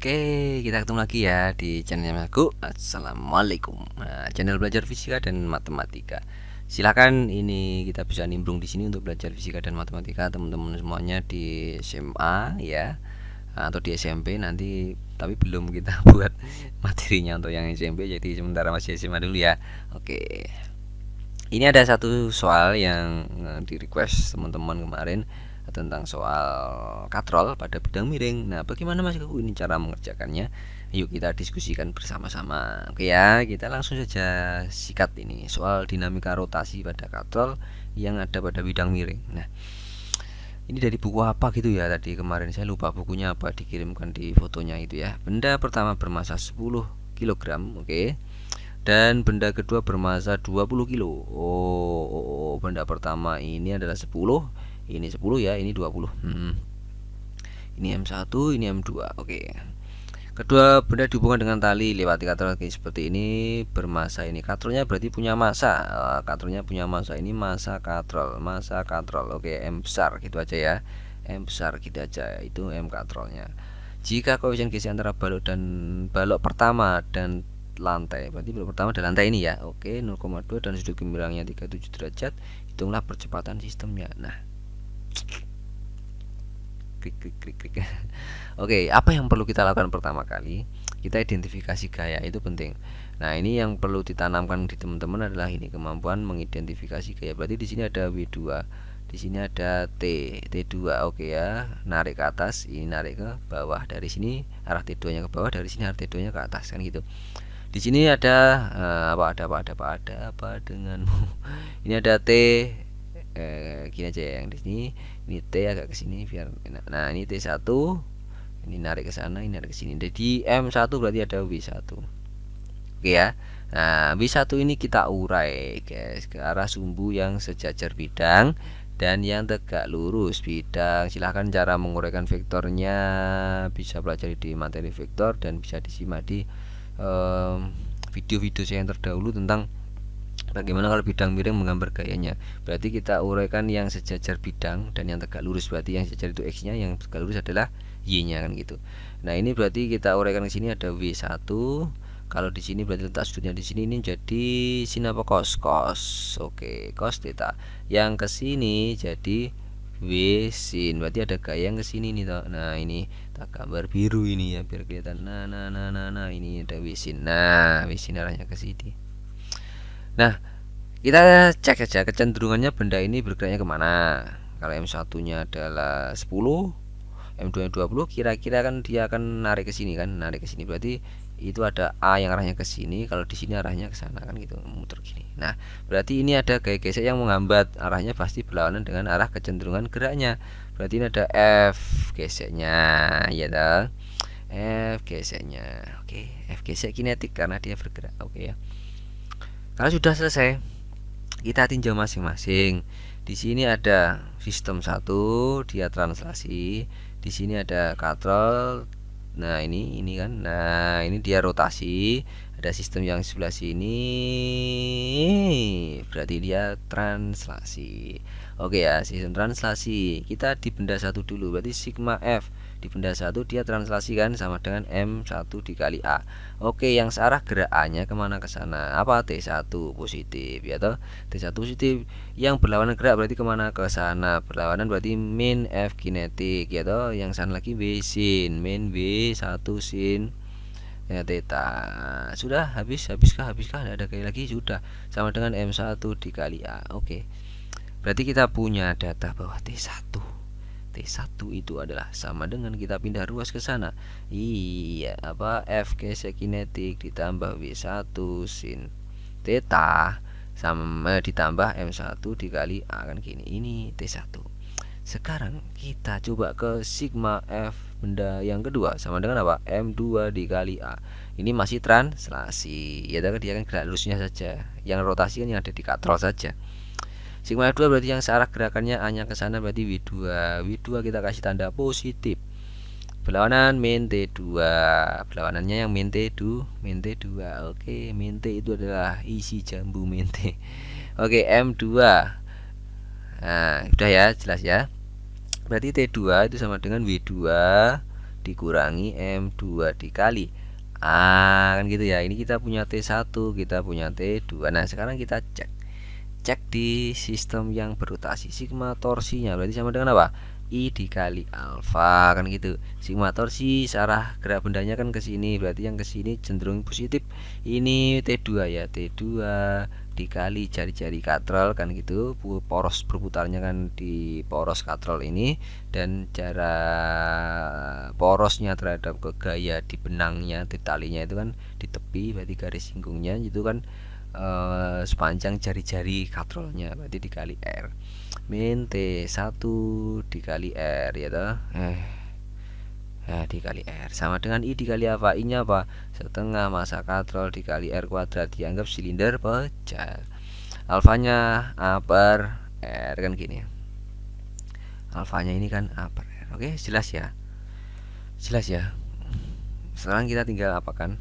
Oke, kita ketemu lagi ya di channel aku. Assalamualaikum. Nah, channel belajar fisika dan matematika. Silakan ini kita bisa nimbrung di sini untuk belajar fisika dan matematika teman-teman semuanya di SMA ya atau di SMP nanti, tapi belum kita buat materinya untuk yang SMP, jadi sementara masih SMA dulu ya. Oke. Ini ada satu soal yang di request teman-teman kemarin tentang soal katrol pada bidang miring. Nah, bagaimana Mas Kuku ini cara mengerjakannya? Yuk kita diskusikan bersama-sama. Oke ya, kita langsung saja sikat ini soal dinamika rotasi pada katrol yang ada pada bidang miring. Nah, ini dari buku apa gitu ya tadi kemarin, saya lupa bukunya apa, dikirimkan di fotonya itu ya. Benda pertama bermasa 10 kg, oke. Dan benda kedua bermasa 20 kilo. Benda pertama ini adalah 10, ini 10 ya, ini 20. Ini M1, ini M2. Oke. Kedua benda dihubungkan dengan tali lewat katrol seperti ini, bermasa. Ini katrolnya berarti punya massa. Katrolnya punya massa. Ini massa katrol, massa katrol. Oke, M besar gitu aja ya. M besar gitu aja, itu M katrolnya. Jika koefisien Gc antara balok pertama dan lantai, berarti balok pertama dan lantai ini ya. Oke, 0,2 dan sudut gemiringnya 37 derajat. Hitunglah percepatan sistemnya. Nah, klik. Oke, apa yang perlu kita lakukan pertama kali? Kita identifikasi gaya, itu penting. Nah, ini yang perlu ditanamkan di teman-teman adalah ini, kemampuan mengidentifikasi gaya. Berarti di sini ada W2, di sini ada T2. Oke ya, narik ke atas, ini narik ke bawah. Dari sini arah T2-nya ke bawah, dari sini arah T2-nya ke atas, kan gitu. Di sini ada apa denganmu. Ini ada T, gini aja yang di sini. Ini T agak ke sini biar enak. Nah, ini T1, ini narik ke sana, ini narik ke sini. Jadi M1 berarti ada W1. Oke ya. Nah, W1 ini kita urai, guys, ke arah sumbu yang sejajar bidang dan yang tegak lurus bidang. Silahkan cara menguraikan vektornya bisa pelajari di materi vektor dan bisa disimak di video-video saya yang terdahulu tentang bagaimana kalau bidang miring menggambar gayanya. Berarti kita uraikan yang sejajar bidang dan yang tegak lurus, berarti yang sejajar itu X-nya, yang tegak lurus adalah Y-nya, kan gitu. Nah, ini berarti kita uraikan ke sini ada W1. Kalau di sini berarti letak sudutnya di sini, ini jadi sin apa cos? Oke, cos theta. Yang ke sini jadi W sin. Berarti ada gaya yang ke sini nih toh. Nah, ini tak gambar biru ini ya biar kelihatan. Nah, ini ada W sin. Nah, W sin arahnya ke sini. Nah, kita cek saja kecenderungannya benda ini bergeraknya kemana. Kalau M1-nya adalah 10, M2-nya 20, kira-kira kan dia akan narik ke sini kan, narik ke sini. Berarti itu ada A yang arahnya ke sini, kalau di sini arahnya ke sana, kan gitu, muter gini. Nah, berarti ini ada gaya gesek yang menghambat, arahnya pasti berlawanan dengan arah kecenderungan geraknya. Berarti ini ada F geseknya, ya toh. F geseknya. Oke, F gesek kinetik karena dia bergerak. Oke ya. Kalau sudah selesai, kita tinjau masing-masing. Di sini ada sistem 1, dia translasi. Di sini ada katrol. Nah, ini kan. Nah, ini dia rotasi. Ada sistem yang sebelah sini, berarti dia translasi. Oke ya, sistem translasi. Kita di benda 1 dulu. Berarti sigma F di benda 1 dia translasi kan sama dengan M1 dikali A. Oke, yang searah gerak A-nya kemana, ke sana. Apa? T1 positif ya toh. T1 positif. Yang berlawanan gerak berarti kemana, ke sana. Berlawanan berarti min F kinetik ya toh. Yang sana lagi W sin, min W1 sin ya theta. Sudah habiskah? Tidak ada gaya lagi, sudah sama dengan M1 dikali A. Oke. Berarti kita punya data bahwa T1 itu adalah sama dengan kita pindah ruas ke sana. Iya, apa F gesek kinetik ditambah W1 sin theta sama ditambah M1 dikali A, kan gini. Ini T1. Sekarang kita coba ke sigma F benda yang kedua sama dengan apa? M2 dikali A. Ini masih translasi. Ya, dia kan gerak lurusnya saja. Yang rotasi kan yang ada di katrol saja. Sigma F2 berarti yang searah gerakannya A-nya ke sana, berarti W2. W2 kita kasih tanda positif. Berlawanan min T2. Berlawanannya yang min T2. Oke, min T itu adalah isi jambu min T. Oke, M2. Nah, udah ya, jelas ya. Berarti T2 itu sama dengan W2 dikurangi M2 dikali kan gitu ya. Ini kita punya T1, kita punya T2. Nah sekarang kita cek di sistem yang berotasi, sigma torsinya berarti sama dengan apa? I dikali alfa, kan gitu. Sigma torsi searah gerak bendanya kan ke sini, berarti yang ke sini cenderung positif. Ini T2 ya, T2 dikali jari-jari katrol, kan gitu. Poros berputarnya kan di poros katrol ini, dan jarak porosnya terhadap ke gaya di benangnya, di talinya itu kan di tepi, berarti garis singgungnya itu kan sepanjang jari-jari katrolnya, berarti dikali R min T1 dikali R ya toh. Dikali R sama dengan I dikali apa? I nya apa? Setengah massa katrol dikali R kuadrat, dianggap silinder pecah. Alfanya A per R, kan gini. Alfanya ini kan A per R. Oke, jelas ya? Jelas ya? Sekarang kita tinggal apakan?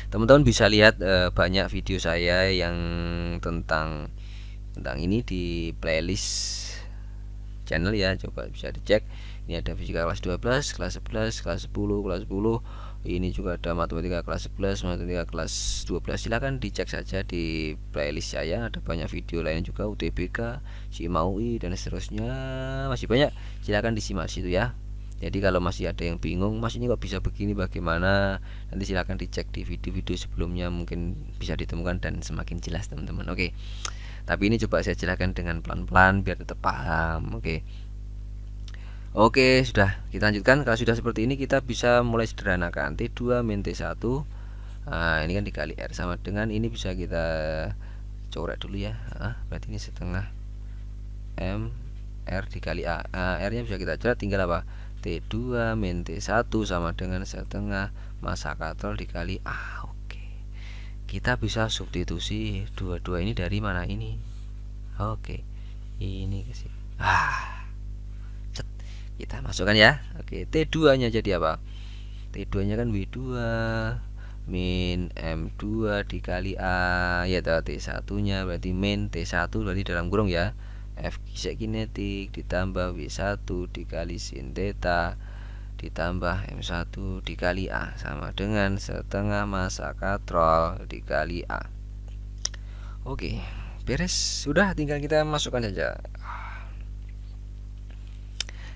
Teman-teman bisa lihat banyak video saya yang tentang ini di playlist channel ya, coba bisa dicek. Ini ada fisika kelas 12, kelas 11, kelas 10, kelas 10. Ini juga ada matematika kelas 11, matematika kelas 12. Silahkan dicek saja di playlist saya, ada banyak video lain juga, UTBK, SIMA UI dan seterusnya, masih banyak. Silahkan disimak situ ya. Jadi kalau masih ada yang bingung, Mas ini kok bisa begini, bagaimana, nanti silahkan dicek di video-video sebelumnya, mungkin bisa ditemukan dan semakin jelas teman-teman. Oke, tapi ini coba saya jelaskan dengan pelan-pelan biar tetap paham. Oke, sudah, kita lanjutkan. Kalau sudah seperti ini kita bisa mulai sederhanakan. T2 min T1, ini kan dikali R sama dengan, ini bisa kita coret dulu ya. Berarti ini setengah M R dikali A. R nya bisa kita coret, tinggal apa? T2 min T1 sama dengan setengah massa katrol dikali A. Oke, kita bisa substitusi dua-dua ini dari mana ini. Oke, ini ke sini. Kita masukkan ya. Oke, T2 nya jadi apa? T2 nya kan W2 min M2 dikali A ya, T1 nya berarti min T1 berarti dalam kurung ya, F kisek kinetik ditambah W1 dikali sin theta ditambah M1 dikali A sama dengan setengah massa katrol dikali A. Oke, beres. Sudah, tinggal kita masukkan saja.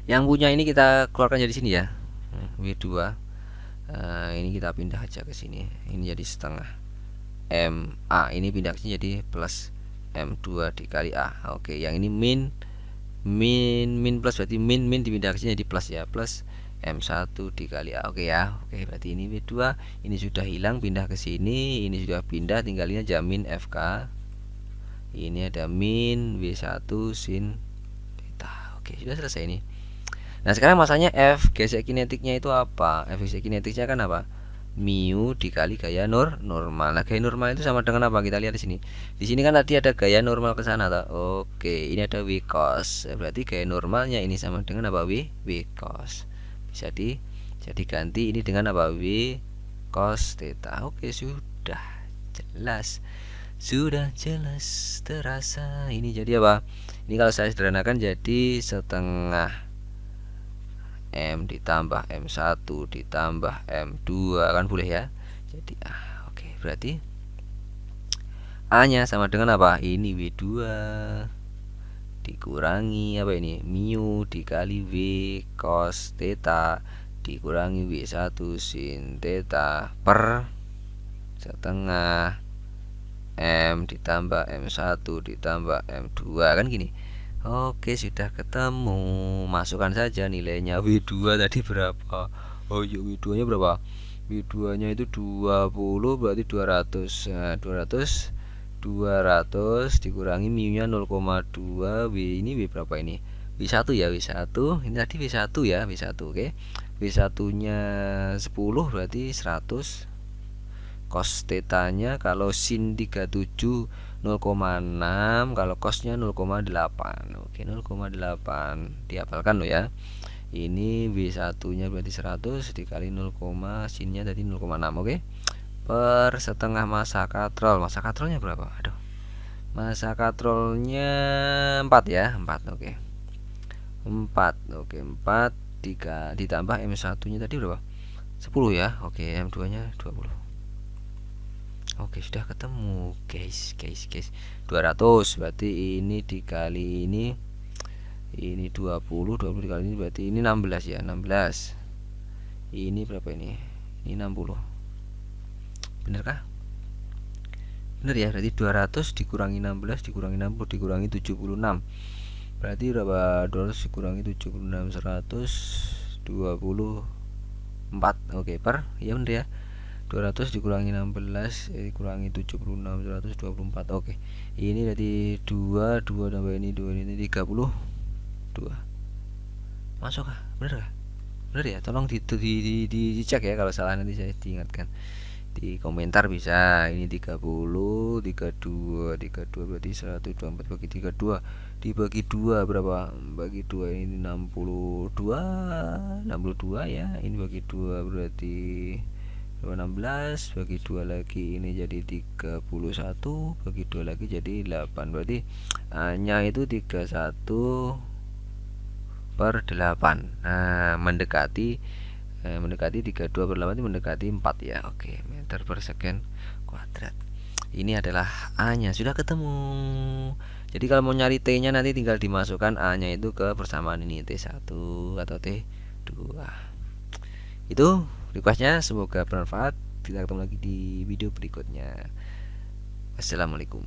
Yang punya ini kita keluarkan dari sini ya, W2. Ini kita pindah aja ke sini. Ini jadi setengah MA, ini pindah ke sini jadi plus M2 dikali A. Oke, yang ini min plus, berarti min dipindah ke sini jadi plus ya, plus M1 dikali A. Oke ya. Oke, berarti ini W2, ini sudah hilang, pindah ke sini, ini sudah pindah, tinggal ini aja min FK. Ini ada min W1 sin theta. Oke, sudah selesai ini. Nah, sekarang masanya F gesek kinetiknya itu apa? F gesek kinetiknya kan apa? Mu dikali gaya normal. Nah, gaya normal itu sama dengan apa? Kita lihat di sini. Di sini kan tadi ada gaya normal ke sana toh. Oke, ini ada W cos. Berarti gaya normalnya ini sama dengan apa? W cos. Bisa diganti ini dengan apa? W cos theta. Oke, sudah jelas. Sudah jelas terasa. Ini jadi apa? Ini kalau saya sederhanakan jadi setengah M ditambah M1 ditambah M2, kan boleh ya. Jadi oke, berarti A nya sama dengan apa? Ini W2 dikurangi apa ini? Mu dikali W cos theta dikurangi W1 sin theta per setengah M ditambah M1 ditambah M2, kan gini. Oke, sudah ketemu. Masukkan saja nilainya. W2 tadi berapa? Oh iya, W2 nya berapa? W2 nya itu 20, berarti 200. Nah, 200 dikurangi mu nya 0,2. W ini W berapa ini? W1 ya, W1. Ini tadi W1 ya, W1. Oke. W1 nya 10 berarti 100. Cos theta nya kalau sin 37 0,6, kalau cosnya 0,8. Oke, 0,8 dihafalkan loh ya. Ini W1 nya berarti 100 dikali 0, sinnya tadi 0,6. Oke, per setengah massa katrol. Massa katrolnya berapa? Aduh, massa katrolnya 4 ya, 4. Oke, 4. Oke, 4 ditambah M1 nya tadi berapa? 10 ya. Oke, M2 nya 20. Oke, sudah ketemu guys. 200 berarti ini dikali ini 20 dikali ini berarti ini 16 ya. 16 ini berapa ini 60. Bener kah? Bener ya, berarti 200 dikurangi 16 dikurangi 60 dikurangi 76. Berarti berapa? 200 dikurangi 76 124. Oke, per ya bener ya. 200 dikurangi 16 dikurangi 76 124. Oke. Ini berarti 2 tambah ini 2 ini 32. Masuk kah? Bener kah? Bener ya? Tolong dicek ya, kalau salah nanti saya diingatkan. Di komentar bisa. Ini 30 32 berarti 124 bagi 32 dibagi 2 berapa? Bagi 2 ini 62 ya. Ini bagi 2 berarti 16 bagi 2 lagi ini jadi 31 bagi 2 lagi jadi 8. Berarti hanya itu 31 per 8. Nah, mendekati 32 per 8 itu mendekati 4 ya. Oke, meter per second kuadrat. Ini adalah A-nya, sudah ketemu. Jadi kalau mau nyari T-nya nanti tinggal dimasukkan A-nya itu ke persamaan ini, T1 atau T2. Itu requestnya, semoga bermanfaat. Kita ketemu lagi di video berikutnya. Assalamualaikum.